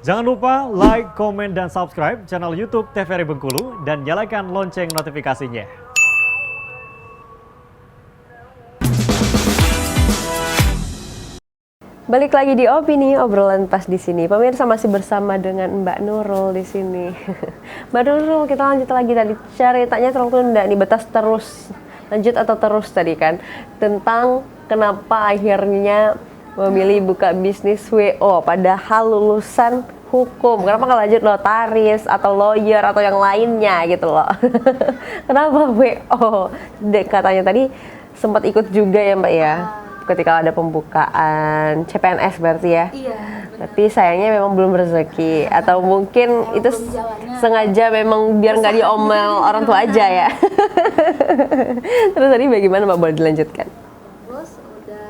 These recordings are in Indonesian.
Jangan lupa like, komen, dan subscribe channel YouTube TVRI Bengkulu dan nyalakan lonceng notifikasinya. Balik lagi di Opini Obrolan Pas di sini. Pemirsa masih bersama dengan Mbak Nurul di sini. Mbak Nurul, kita lanjut lagi tadi ceritanya tertunda nih, batas terus lanjut atau terus tadi kan tentang kenapa akhirnya memilih buka bisnis WO padahal lulusan hukum. Kenapa nggak lanjut notaris atau lawyer atau yang lainnya gitu loh. Kenapa WO? Katanya tadi sempat ikut juga ya Mbak ya. Ketika ada pembukaan CPNS berarti ya. Iya, benar. Tapi sayangnya memang belum rezeki atau mungkin itu sengaja memang biar nggak diomel orang tua aja ya. Terus tadi bagaimana Mbak, boleh dilanjutkan? Terus udah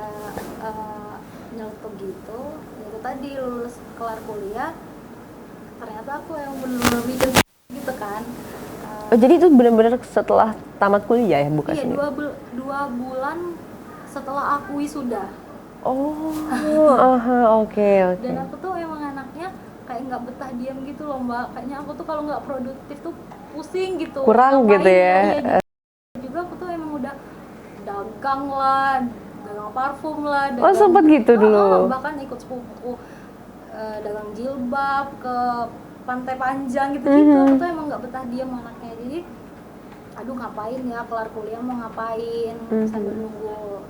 nyeletuk gitu, itu tadi lulus kelar kuliah, ternyata aku yang bener-bener mikir gitu kan. Oh, jadi itu benar-benar setelah tamat kuliah ya buka Iya, sini? 2 bulan setelah aku wisuda. Oh, oke. Dan aku tuh emang anaknya kayak nggak betah diam gitu loh Mbak. Kayaknya aku tuh kalau nggak produktif tuh pusing gitu. Kurang gitu ya. Iya, juga aku tuh emang udah dagang lah, dagang parfum lah. Oh, sempat gitu dulu. Bahkan ikut sepupu dagang jilbab ke Pantai Panjang gitu-gitu. Aku tuh emang nggak betah diam anaknya. Jadi, aduh ngapain ya, kelar kuliah mau ngapain sambil nunggu.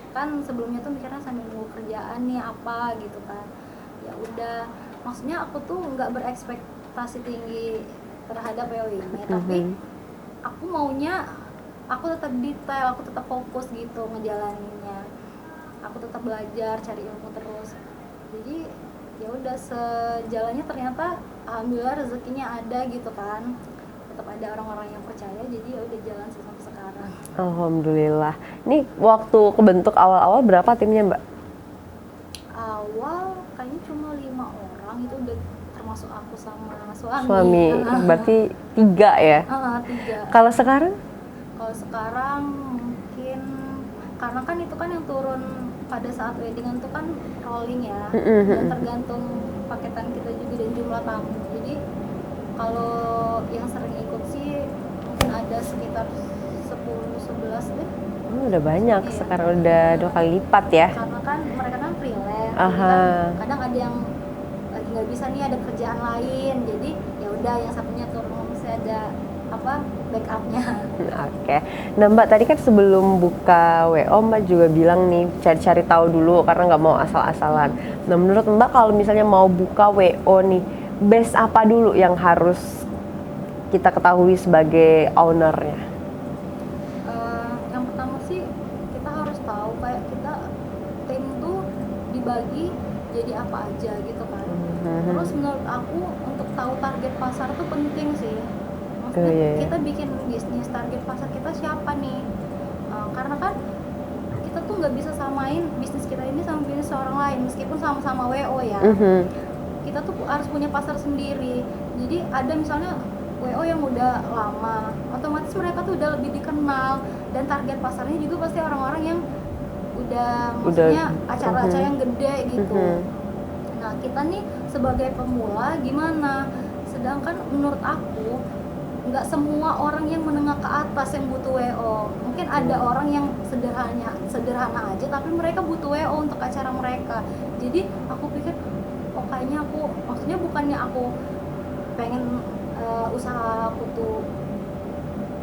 Kan sebelumnya tuh mikirnya sambil nunggu kerjaan nih apa gitu kan. Ya udah, maksudnya aku tuh nggak berekspektasi tinggi terhadap WO ini, tapi aku maunya aku tetap detail, aku tetap fokus gitu ngejalaninnya. Aku tetap belajar, cari ilmu terus. Jadi ya udah, sejalannya ternyata alhamdulillah rezekinya ada gitu kan. Tetap ada orang-orang yang percaya, jadi ya udah jalan sampai sekarang. Alhamdulillah. Ini waktu kebentuk awal-awal berapa timnya Mbak? Awal kayaknya cuma 5 orang, itu udah termasuk aku sama suami. Suami, berarti 3 ya? 3. Kalau sekarang? Kalau sekarang mungkin karena kan itu kan yang turun pada saat weddingan itu kan rolling ya, dan tergantung paketan kita juga dan jumlah tamu. Jadi kalau yang sering ikut sih mungkin ada sekitar 10-11 deh. Oh, udah banyak, Iya. sekarang udah 2 kali lipat ya? Karena kan mereka kan freelance, jadi Aha. kan kadang ada yang lagi nggak bisa nih, ada kerjaan lain, jadi ya udah yang satunya turun, masih ada backupnya. Oke. Nah Mbak, tadi kan sebelum buka WO Mbak juga bilang nih cari-cari tahu dulu karena nggak mau asal-asalan. Nah menurut Mbak kalau misalnya mau buka WO nih, base apa dulu yang harus kita ketahui sebagai ownernya? Yang pertama sih kita harus tahu kayak kita tim tuh dibagi jadi apa aja gitu kan. Terus menurut aku untuk tahu target pasar tuh penting sih. Maksudnya Iya. kita bikin bisnis, target pasar kita siapa nih? Karena kan kita tuh nggak bisa samain bisnis kita ini sama bisnis orang lain meskipun sama-sama WO ya. Kita tuh harus punya pasar sendiri. Jadi ada misalnya WO yang udah lama, otomatis mereka tuh udah lebih dikenal, dan target pasarnya juga pasti orang-orang yang maksudnya acara-acara yang gede gitu. Nah kita nih sebagai pemula gimana? Sedangkan menurut aku nggak semua orang yang menengah ke atas yang butuh WO. Mungkin ada orang yang sederhana aja tapi mereka butuh WO untuk acara mereka. Jadi aku pikir, oh kayaknya maksudnya bukannya aku pengen usaha aku tuh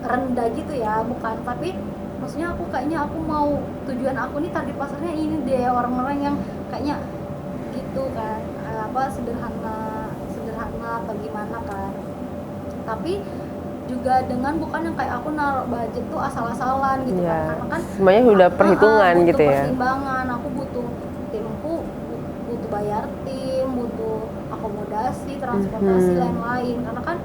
rendah gitu ya, bukan, tapi maksudnya aku mau tujuan aku nih target pasarnya ini deh, orang-orang yang kayaknya gitu kan, sederhana atau gimana kan. Tapi juga dengan bukan yang kayak aku naruh budget tuh asal-asalan gitu kan, karena kan semuanya udah perhitungan gitu ya. Pertimbangan, aku butuh timku, butuh bayar tim, butuh akomodasi, transportasi lain-lain, karena kan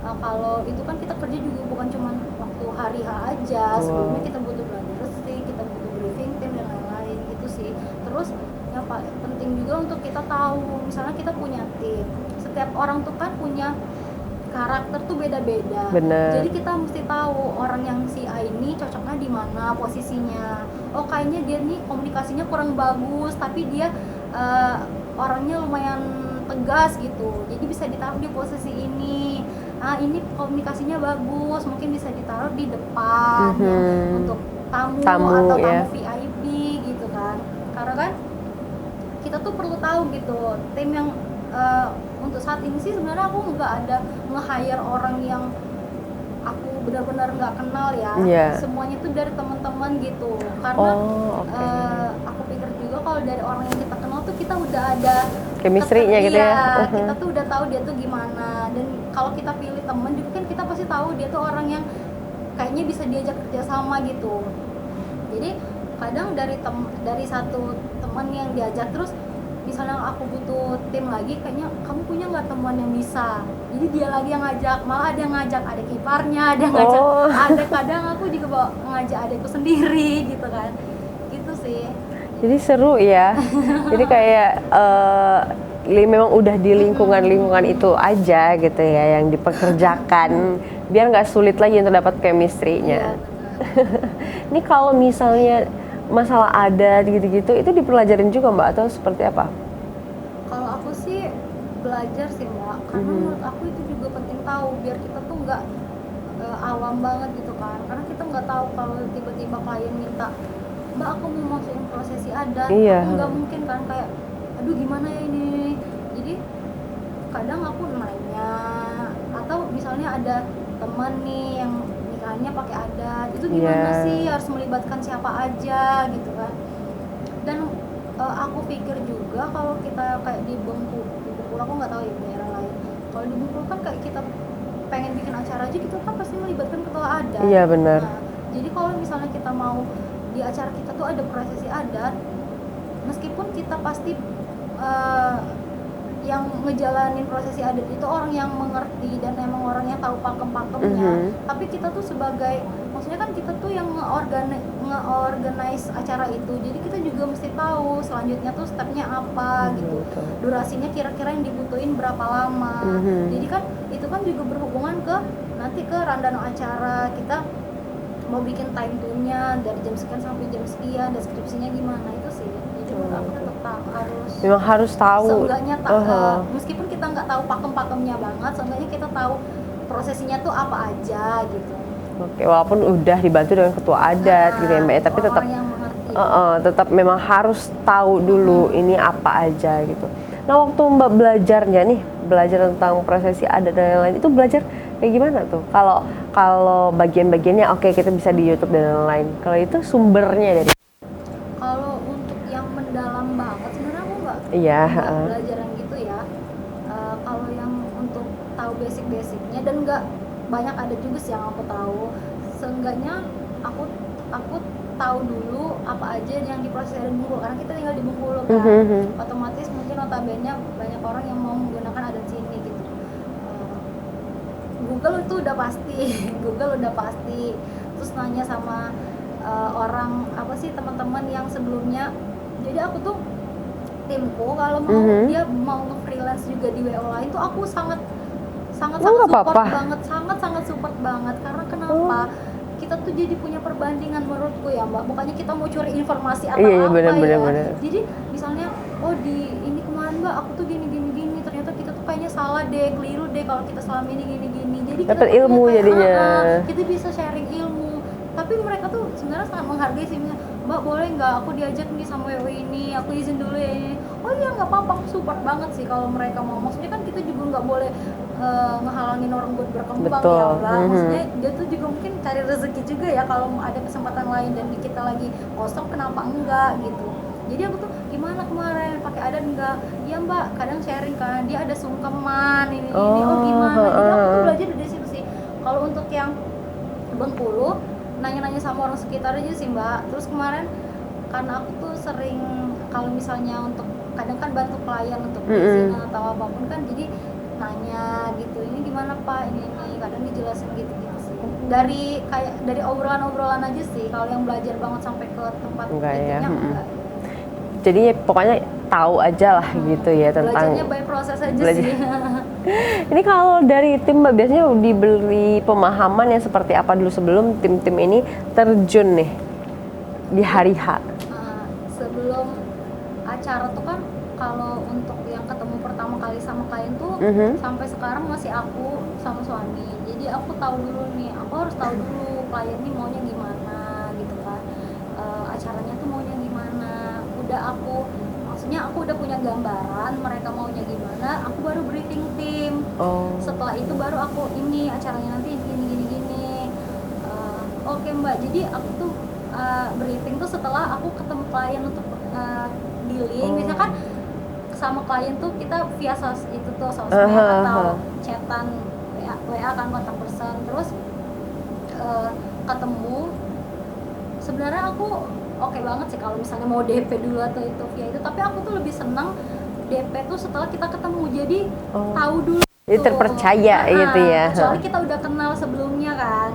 kalau itu kan kita kerja juga bukan cuma waktu hari aja, sebelumnya kita butuh belajar resi, kita butuh briefing tim dan lain-lain gitu sih. Terus yang paling penting juga untuk kita tahu, misalnya kita punya tim, setiap orang tuh kan punya karakter tuh beda-beda. Jadi kita mesti tahu orang yang si A ini cocoknya di mana posisinya. Oh kayaknya dia nih komunikasinya kurang bagus, tapi dia orangnya lumayan tegas gas gitu, jadi bisa ditaruh di posisi ini. Ini komunikasinya bagus, mungkin bisa ditaruh di depan ya, untuk tamu atau tamu ya. VIP gitu kan. Karena kan kita tuh perlu tahu gitu tim yang untuk saat ini sih sebenarnya aku nggak ada nge-hire orang yang aku benar-benar nggak kenal ya. Semuanya tuh dari teman-teman gitu, karena aku pikir juga kalau dari orang yang kita kenal tuh kita udah ada chemistry-nya gitu ya. Kita tuh udah tahu dia tuh gimana, dan kalau kita pilih teman juga kan kita pasti tahu dia tuh orang yang kayaknya bisa diajak kerja sama gitu. Jadi kadang dari satu teman yang diajak, terus misalnya aku butuh tim lagi, kayaknya kamu punya nggak teman yang bisa, jadi dia lagi yang ngajak, malah ada yang ngajak adik iparnya, ada yang ngajak ada, kadang aku juga bawa ngajak adikku sendiri gitu kan, gitu sih. Jadi seru ya. Jadi kayak memang udah di lingkungan itu aja gitu ya yang dipekerjakan, biar nggak sulit lagi untuk dapat chemistry-nya. Ini kalau misalnya masalah adat gitu-gitu itu dipelajarin juga Mbak atau seperti apa? Kalau aku sih belajar sih Mbak, karena menurut aku itu juga penting tahu biar kita tuh nggak awam banget gitu kan, karena kita nggak tahu kalau tiba-tiba klien minta, Mbak aku mau masukin prosesi adat, aku nggak mungkin kan kayak aduh gimana ya ini. Jadi kadang aku nanya, atau misalnya ada teman nih yang nikahannya pakai adat, itu gimana sih, harus melibatkan siapa aja gitu kan. Dan aku pikir juga kalau kita kayak di Bengkulu aku nggak tahu ya daerah lain, kalau di Bengkulu kan kayak kita pengen bikin acara aja kita kan pasti melibatkan ketua adat. Iya benar. Jadi kalau misalnya kita mau di acara kita tuh ada prosesi adat, meskipun kita pasti yang ngejalanin prosesi adat itu orang yang mengerti dan emang orang yang tahu pakem-pakemnya, tapi kita tuh sebagai, maksudnya kan kita tuh yang nge-organize acara itu, jadi kita juga mesti tahu selanjutnya tuh stepnya apa gitu, durasinya kira-kira yang dibutuhin berapa lama. Jadi kan itu kan juga berhubungan ke nanti ke rundown acara, kita mau bikin time tune-nya dari jam sekian sampai jam sekian, deskripsinya gimana, itu sih. Jadi menurut aku tetap memang harus tahu. Seenggaknya meskipun kita nggak tahu pakem-pakemnya banget, seenggaknya kita tahu prosesinya tuh apa aja gitu. Oke, walaupun udah dibantu dengan ketua adat gitu ya Mbak, tapi tetap tetap memang harus tahu dulu ini apa aja gitu. Nah waktu Mbak belajar tentang prosesi adat dan lain-lain, itu belajar kayak gimana tuh? Kalau bagian-bagiannya oke, kita bisa di YouTube dan lain-lain. Kalau itu sumbernya dari? Kalau untuk yang mendalam banget sebenarnya aku nggak belajar yang gitu ya. Kalau yang untuk tahu basic-basicnya, dan nggak banyak ada juga sih yang aku tahu. Seenggaknya aku tahu dulu apa aja yang diproses di Bengkulu, karena kita tinggal di Bengkulu kan. Otomatis mungkin notabene banyak orang yang mau menggunakan adat sini gitu. Google itu udah pasti. Terus nanya sama orang teman-teman yang sebelumnya. Jadi aku tuh timku kalau mau dia mau nge-freelance juga di WO lain tuh aku sangat support banget, karena kenapa? Kita tuh jadi punya perbandingan menurutku ya Mbak, bukannya kita mau curi informasi atau bener. Jadi misalnya di ini kemarin Mbak aku tuh gini, ternyata kita tuh kayaknya salah deh, keliru deh kalau kita selama ini gini. Jadi dapat ilmu jadinya. Kita bisa sharing ilmu. Tapi mereka tuh sebenarnya sangat menghargai sih, Mbak boleh nggak aku diajak nih sama WO ini, aku izin dulu ya ini. Oh iya nggak apa-apa, aku support banget sih kalau mereka mau. Maksudnya kan kita juga nggak boleh ngehalangin orang buat berkembang. Betul. Ya Mbak. Maksudnya dia tuh juga mungkin cari rezeki juga ya, kalau ada kesempatan lain dan kita lagi kosong kenapa enggak gitu. Jadi aku tuh gimana kemarin pakai adat enggak? Iya Mbak, kadang sharing kan, dia ada sungkeman ini gimana. Jadi aku tuh belajar dari situ sih. Kalau untuk yang Bengkulu nanya-nanya sama orang sekitar aja sih Mbak. Terus kemarin karena aku tuh sering kalau misalnya untuk kadang kan bantu klien untuk izin atau apapun kan, jadi nanya gitu, ini gimana Pak, ini kadang dijelasin gitu sih. Dari obrolan-obrolan aja sih. Kalau yang belajar banget sampai ke tempat enggak. Jadi pokoknya tahu aja lah gitu ya tentang belajarnya by proses aja sih. Ini kalau dari tim Mbak biasanya diberi pemahaman yang seperti apa dulu sebelum tim-tim ini terjun nih di hari H? Sebelum acara tuh kan, kalau untuk yang ketemu pertama kali sama Sampai sekarang masih aku sama suami. Jadi aku tahu dulu nih, aku harus tahu dulu klien ini maunya gimana gitu kan. Acaranya tuh maunya gimana. Maksudnya aku udah punya gambaran mereka maunya gimana, aku baru briefing tim. Setelah itu baru aku ini acaranya nanti gini. Oke Mbak, jadi aku tuh briefing tuh setelah aku ketemu klien untuk dealing. Biasanya kan sama klien tuh kita via sosmed atau chatan WA kan, kontak person. Terus ketemu, sebenarnya aku oke banget sih kalau misalnya mau DP dulu atau itu via itu, tapi aku tuh lebih senang DP tuh setelah kita ketemu, jadi tahu dulu Jadi terpercaya gitu ya. kecuali kita udah kenal sebelumnya kan.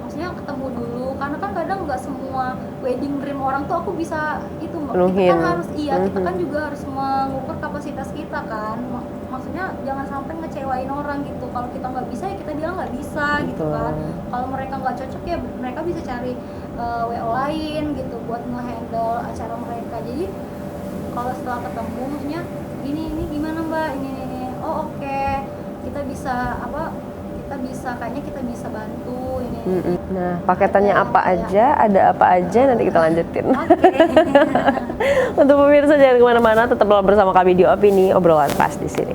Maksudnya ketemu dulu, karena kan kadang nggak semua wedding dream orang tuh aku bisa itu Mbak. Kita kan harus kita kan juga harus mengukur kapasitas kita kan. Maksudnya jangan sampai ngecewain orang gitu. Kalau kita nggak bisa ya kita bilang nggak bisa gitu kan. Kalau mereka nggak cocok ya mereka bisa cari WO lain gitu buat nge-handle acara mereka. Jadi kalau setelah ketemu maksudnya ini gimana Mbak, ini oh oke. Kita bisa kayaknya kita bisa bantu ini. Nah, paketannya apa aja, ada apa aja, nanti kita lanjutin. Untuk pemirsa jangan kemana-mana, tetaplah bersama kami di Opini Obrolan Pas di sini.